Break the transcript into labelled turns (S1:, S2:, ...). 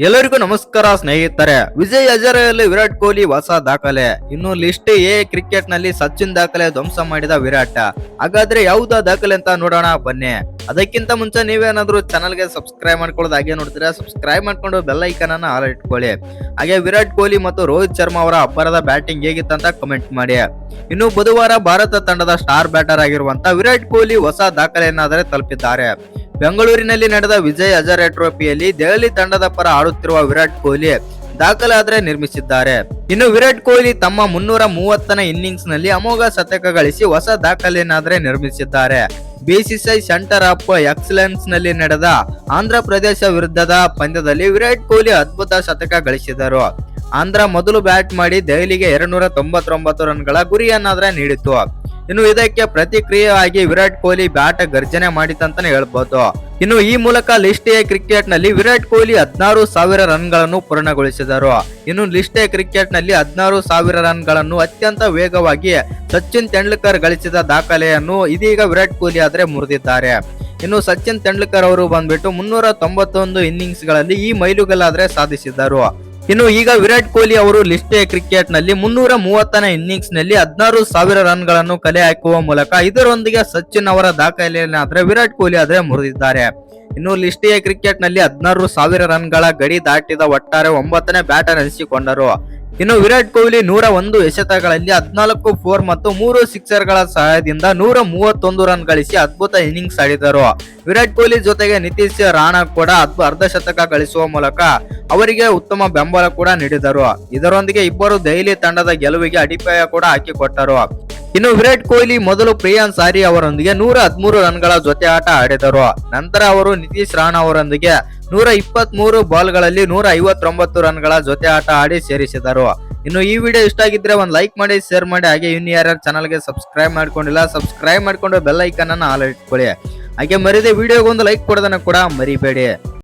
S1: ಎಲ್ಲರಿಗೂ ನಮಸ್ಕಾರ ಸ್ನೇಹಿತರೆ. ವಿಜಯ್ ಹಜಾರೆಯಲ್ಲಿ ವಿರಾಟ್ ಕೊಹ್ಲಿ ಹೊಸ ದಾಖಲೆ. ಇನ್ನು ಲಿಸ್ಟ್ ಎ ಕ್ರಿಕೆಟ್ ನಲ್ಲಿ ಸಚಿನ್ ದಾಖಲೆ ಧ್ವಂಸ ಮಾಡಿದ ವಿರಾಟ್. ಹಾಗಾದ್ರೆ ಯಾವುದಾ ದಾಖಲೆ ಅಂತ ನೋಡೋಣ ಬನ್ನಿ. ಅದಕ್ಕಿಂತ ಮುಂಚೆ ನೀವೇನಾದ್ರೂ ಚಾನಲ್ ಗೆ ಸಬ್ಸ್ಕ್ರೈಬ್ ಮಾಡ್ಕೊಳ್ಳೋದು ಹಾಗೆ ನೋಡ್ತೀರಾ, ಸಬ್ಸ್ಕ್ರೈಬ್ ಮಾಡ್ಕೊಂಡು ಬೆಲ್ ಐಕಾನ್ ಅನ್ನ ಆಲ್ ಇಟ್ಕೊಳ್ಳಿ. ಹಾಗೆ ವಿರಾಟ್ ಕೊಹ್ಲಿ ಮತ್ತು ರೋಹಿತ್ ಶರ್ಮಾ ಅವರ ಅಬ್ಬರದ ಬ್ಯಾಟಿಂಗ್ ಹೇಗಿತ್ತಂತ ಕಮೆಂಟ್ ಮಾಡಿ. ಇನ್ನು ಬುಧವಾರ ಭಾರತ ತಂಡದ ಸ್ಟಾರ್ ಬ್ಯಾಟರ್ ಆಗಿರುವಂತ ವಿರಾಟ್ ಕೊಹ್ಲಿ ಹೊಸ ದಾಖಲೆಯನ್ನಾದರೆ ತಲುಪಿದ್ದಾರೆ. ಬೆಂಗಳೂರಿನಲ್ಲಿ ನಡೆದ ವಿಜಯ್ ಹಜಾರೆ ಟ್ರೋಫಿಯಲ್ಲಿ ದೆಹಲಿ ತಂಡದ ಪರ ಆಡುತ್ತಿರುವ ವಿರಾಟ್ ಕೊಹ್ಲಿ ದಾಖಲಾದ್ರೆ ನಿರ್ಮಿಸಿದ್ದಾರೆ. ಇನ್ನು ವಿರಾಟ್ ಕೊಹ್ಲಿ ತಮ್ಮ 330ನೇ ಇನ್ನಿಂಗ್ಸ್ ನಲ್ಲಿ ಅಮೋಘ ಶತಕ ಗಳಿಸಿ ಹೊಸ ದಾಖಲೆಯನ್ನಾದ್ರೆ ನಿರ್ಮಿಸಿದ್ದಾರೆ. ಬಿಸಿಸಿಐ ಸೆಂಟರ್ ಆಫ್ ಎಕ್ಸಲೆನ್ಸ್ ನಲ್ಲಿ ನಡೆದ ಆಂಧ್ರ ಪ್ರದೇಶ ವಿರುದ್ಧದ ಪಂದ್ಯದಲ್ಲಿ ವಿರಾಟ್ ಕೊಹ್ಲಿ ಅದ್ಭುತ ಶತಕ ಗಳಿಸಿದರು. ಆಂಧ್ರ ಮೊದಲು ಬ್ಯಾಟ್ ಮಾಡಿ ದೆಹಲಿಗೆ 299 ರನ್ಗಳ ಗುರಿಯನ್ನಾದ್ರೆ ನೀಡಿತು. ಇನ್ನು ಇದಕ್ಕೆ ಪ್ರತಿಕ್ರಿಯೆಯಾಗಿ ವಿರಾಟ್ ಕೊಹ್ಲಿ ಬ್ಯಾಟ್ ಗರ್ಜನೆ ಮಾಡಿತಂತಾನೆ ಹೇಳ್ಬೋದು. ಇನ್ನು ಈ ಮೂಲಕ ಲಿಸ್ಟ್ ಎ ಕ್ರಿಕೆಟ್ ನಲ್ಲಿ ವಿರಾಟ್ ಕೊಹ್ಲಿ 16,000 ರನ್ಗಳನ್ನು ಪೂರ್ಣಗೊಳಿಸಿದರು. ಇನ್ನು ಲಿಸ್ಟ್ ಎ ಕ್ರಿಕೆಟ್ ನಲ್ಲಿ 16,000 ರನ್ಗಳನ್ನು ಅತ್ಯಂತ ವೇಗವಾಗಿ ಸಚಿನ್ ತೆಂಡೂಲ್ಕರ್ ಗಳಿಸಿದ ದಾಖಲೆಯನ್ನು ಇದೀಗ ವಿರಾಟ್ ಕೊಹ್ಲಿ ಆದ್ರೆ ಮುರಿದಿದ್ದಾರೆ. ಇನ್ನು ಸಚಿನ್ ತೆಂಡೂಲ್ಕರ್ ಅವರು ಬಂದ್ಬಿಟ್ಟು 391 ಇನ್ನಿಂಗ್ಸ್ ಗಳಲ್ಲಿ ಈ ಮೈಲುಗಲ್ಲಾದ್ರೆ ಸಾಧಿಸಿದ್ದರು. ಇನ್ನು ಈಗ ವಿರಾಟ್ ಕೊಹ್ಲಿ ಅವರು ಲಿಸ್ಟ್ ಎ ಕ್ರಿಕೆಟ್ ನಲ್ಲಿ 330ನೇ ಇನ್ನಿಂಗ್ಸ್ ನಲ್ಲಿ 16,000 ರನ್ಗಳನ್ನು ಕಲೆ ಹಾಕುವ ಮೂಲಕ ಇದರೊಂದಿಗೆ ಸಚಿನ್ ಅವರ ದಾಖಲೆಯನ್ನಾದ್ರೆ ವಿರಾಟ್ ಕೊಹ್ಲಿ ಆದ್ರೆ ಮುರಿದಿದ್ದಾರೆ. ಇನ್ನು ಲಿಸ್ಟ್ ಎ ಕ್ರಿಕೆಟ್ ನಲ್ಲಿ 16,000 ರನ್ಗಳ ಗಡಿ ದಾಟಿದ ಒಟ್ಟಾರೆ 9ನೇ ಬ್ಯಾಟರ್ ಎನಿಸಿಕೊಂಡರು. ಇನ್ನು ವಿರಾಟ್ ಕೊಹ್ಲಿ 101 ಎಸೆತಗಳಲ್ಲಿ 14 4 ಮತ್ತು 3 ಸಿಕ್ಸರ್ ಗಳ ಸಹಾಯದಿಂದ 131 ರನ್ ಗಳಿಸಿ ಅದ್ಭುತ ಇನ್ನಿಂಗ್ಸ್ ಆಡಿದರು. ವಿರಾಟ್ ಕೊಹ್ಲಿ ಜೊತೆಗೆ ನಿತೀಶ್ ರಾಣಾ ಕೂಡ ಅರ್ಧ ಶತಕ ಗಳಿಸುವ ಮೂಲಕ ಅವರಿಗೆ ಉತ್ತಮ ಬೆಂಬಲ ಕೂಡ ನೀಡಿದರು. ಇದರೊಂದಿಗೆ ಇಬ್ಬರು ದೆಹಲಿ ತಂಡದ ಗೆಲುವಿಗೆ ಅಡಿಪಾಯ ಕೂಡ ಹಾಕಿಕೊಟ್ಟರು. ಇನ್ನು ವಿರಾಟ್ ಕೊಹ್ಲಿ ಮೊದಲು ಪ್ರಿಯಾನ್ ಸಾರಿ ಅವರೊಂದಿಗೆ 113 ರನ್ಗಳ ಜೊತೆ ಆಟ ಆಡಿದರು. ನಂತರ ಅವರು ನಿತೀಶ್ ರಾಣಾ ಅವರೊಂದಿಗೆ 123 ಬಾಲ್ಗಳಲ್ಲಿ 159 ರನ್ಗಳ ಜೊತೆ ಆಟ ಆಡಿ ಸೇರಿಸಿದರು. ಇನ್ನು ಈ ವಿಡಿಯೋ ಇಷ್ಟ ಆಗಿದ್ರೆ ಒಂದು ಲೈಕ್ ಮಾಡಿ, ಶೇರ್ ಮಾಡಿ. ಹಾಗೆ ಇನ್ನು ಯಾರ್ಯಾರು ಚಾನಲ್ಗೆ ಸಬ್ಸ್ಕ್ರೈಬ್ ಮಾಡ್ಕೊಂಡಿಲ್ಲ ಸಬ್ಸ್ಕ್ರೈಬ್ ಮಾಡ್ಕೊಂಡು ಬೆಲ್ ಐಕಾನ್ ಅನ್ನು ಆಲ್ ಇಟ್ಕೊಳ್ಳಿ. ಹಾಗೆ ಮರಿದೆ ವಿಡಿಯೋಗೊಂದು ಲೈಕ್ ಕೊಡೋದನ್ನ ಕೂಡ ಮರಿಬೇಡಿ.